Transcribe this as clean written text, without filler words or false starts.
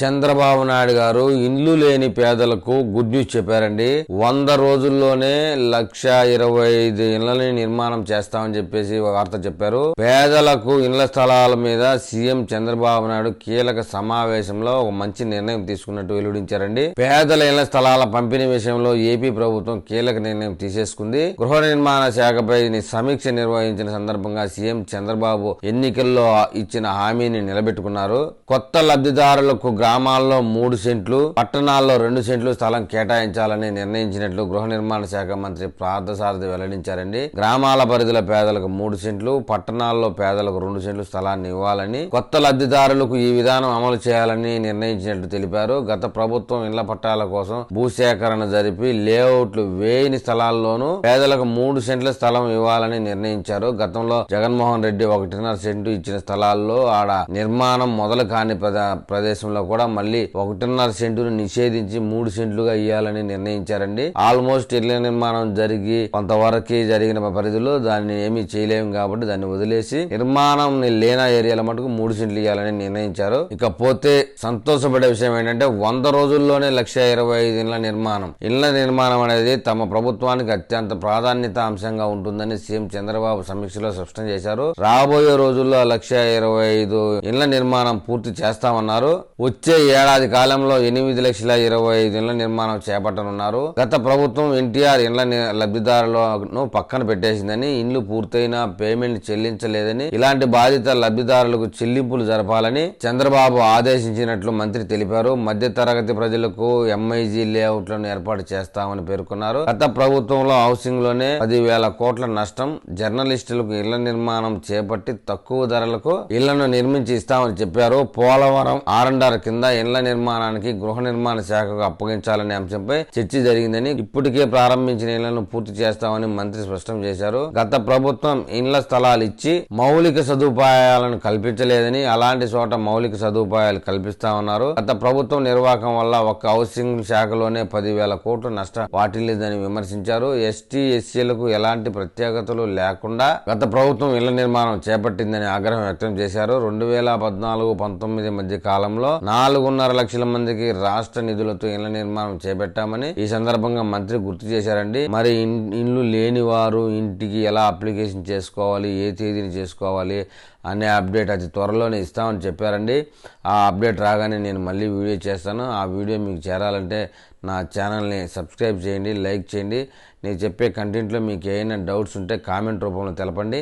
చంద్రబాబు నాయుడు గారు ఇండ్లు లేని పేదలకు గుడ్ న్యూస్ చెప్పారండి. 100 రోజుల్లోనే 1,25,000 ఇళ్లని నిర్మాణం చేస్తామని చెప్పేసి వార్త చెప్పారు. పేదలకు ఇళ్ల స్థలాల మీద సీఎం చంద్రబాబు నాయుడు కీలక సమావేశంలో ఒక మంచి నిర్ణయం తీసుకున్నట్టు వెల్లడించారండి. పేదల ఇళ్ల స్థలాల పంపిణీ విషయంలో ఏపీ ప్రభుత్వం కీలక నిర్ణయం తీసేసుకుంది. గృహ నిర్మాణ శాఖపై సమీక్ష నిర్వహించిన సందర్భంగా సీఎం చంద్రబాబు ఎన్నికల్లో ఇచ్చిన హామీని నిలబెట్టుకున్నారు. కొత్త లబ్ధిదారులకు గ్రామాల్లో 3 సెంట్లు, పట్టణాల్లో 2 సెంట్లు స్థలం కేటాయించాలని నిర్ణయించినట్లు గృహ నిర్మాణ శాఖ మంత్రి పార్థసారథి వెల్లడించారండి. గ్రామాల పరిధిలో పేదలకు 3 సెంట్లు, పట్టణాల్లో పేదలకు 2 సెంట్లు స్థలాన్ని ఇవ్వాలని, కొత్త లబ్ధిదారులకు ఈ విధానం అమలు చేయాలని నిర్ణయించినట్లు తెలిపారు. గత ప్రభుత్వం ఇళ్ల పట్టాల కోసం భూసేకరణ జరిపి లేఅవుట్లు వేయని స్థలాల్లోనూ పేదలకు 3 సెంట్ల స్థలం ఇవ్వాలని నిర్ణయించారు. గతంలో జగన్మోహన్ రెడ్డి 1.5 సెంటు ఇచ్చిన స్థలాల్లో ఆడ నిర్మాణం మొదలు కాని ప్రదేశంలో కూడా మళ్ళీ 1.5 సెంటును నిషేధించి 3 సెంట్లుగా ఇవ్వాలని నిర్ణయించారండి. ఆల్మోస్ట్ ఇళ్ల నిర్మాణం జరిగి కొంతవరకు జరిగిన పరిధిలో దాన్ని ఏమీ చేయలేము కాబట్టి దాన్ని వదిలేసి నిర్మాణం లేని ఏరియాల మటుకు 3 సెంట్లు ఇవ్వాలని నిర్ణయించారు. ఇకపోతే సంతోషపడే విషయం ఏంటంటే 100 రోజుల్లోనే 1,25,000 ఇళ్ల నిర్మాణం అనేది తమ ప్రభుత్వానికి అత్యంత ప్రాధాన్యత అంశంగా ఉంటుందని సీఎం చంద్రబాబు సమీక్షలో స్పష్టం చేశారు. రాబోయే రోజుల్లో 1,25,000 ఇళ్ల నిర్మాణం పూర్తి చేస్తామన్నారు. వచ్చే ఏడాది కాలంలో 8,25,000 ఇళ్ల నిర్మాణం చేపట్టనున్నారు. గత ప్రభుత్వం ఎన్టీఆర్ ఇళ్ల లబ్ధిదారులను పక్కన పెట్టేసిందని, ఇండ్లు పూర్తయినా పేమెంట్ చెల్లించలేదని, ఇలాంటి బాధిత లబ్ధిదారులకు చెల్లింపులు జరపాలని చంద్రబాబు ఆదేశించినట్లు మంత్రి తెలిపారు. మధ్య తరగతి ప్రజలకు ఎంఐజీ లేఅవుట్లను ఏర్పాటు చేస్తామని పేర్కొన్నారు. గత ప్రభుత్వంలో హౌసింగ్ లోనే 10,000 కోట్ల నష్టం, జర్నలిస్టులకు ఇళ్ల నిర్మాణం చేపట్టి తక్కువ ధరలకు ఇళ్లను నిర్మించి ఇస్తామని చెప్పారు. పోలవరం R&R కింద ఇళ్ల నిర్మాణానికి గృహ నిర్మాణ శాఖకు అప్పగించాలనే అంశంపై చర్చ జరిగిందని, ఇప్పటికే ప్రారంభించిన ఇళ్లను పూర్తి చేస్తామని మంత్రి స్పష్టం చేశారు. గత ప్రభుత్వం ఇళ్ల స్థలాలు ఇచ్చి మౌలిక సదుపాయాలను కల్పించలేదని, అలాంటి చోట మౌలిక సదుపాయాలు కల్పిస్తామన్నారు. గత ప్రభుత్వం నిర్వాహకం వల్ల ఒక్క హౌసింగ్ శాఖలోనే 10,000 కోట్లు నష్టం వాటిల్లేదని విమర్శించారు. ఎస్టీ ఎస్సీలకు ఎలాంటి ప్రత్యేకతలు లేకుండా గత ప్రభుత్వం ఇళ్ల నిర్మాణం చేపట్టిందని ఆగ్రహం వ్యక్తం చేశారు. 2014-19 మధ్య కాలంలో 4.5 లక్షల మందికి రాష్ట్ర నిధులతో ఇళ్ల నిర్మాణం చేపట్టామని ఈ సందర్భంగా మంత్రి గుర్తు చేశారండి. మరి ఇండ్లు లేని వారు ఇంటికి ఎలా అప్లికేషన్ చేసుకోవాలి, ఏ తేదీని చేసుకోవాలి అనే అప్డేట్ అతి త్వరలోనే ఇస్తామని చెప్పారండి. ఆ అప్డేట్ రాగానే నేను మళ్ళీ వీడియో చేస్తాను. ఆ వీడియో మీకు చేరాలంటే నా ఛానల్ని సబ్స్క్రైబ్ చేయండి, లైక్ చేయండి. నేను చెప్పే కంటెంట్లో మీకు ఏమైనా డౌట్స్ ఉంటే కామెంట్ రూపంలో తెలపండి.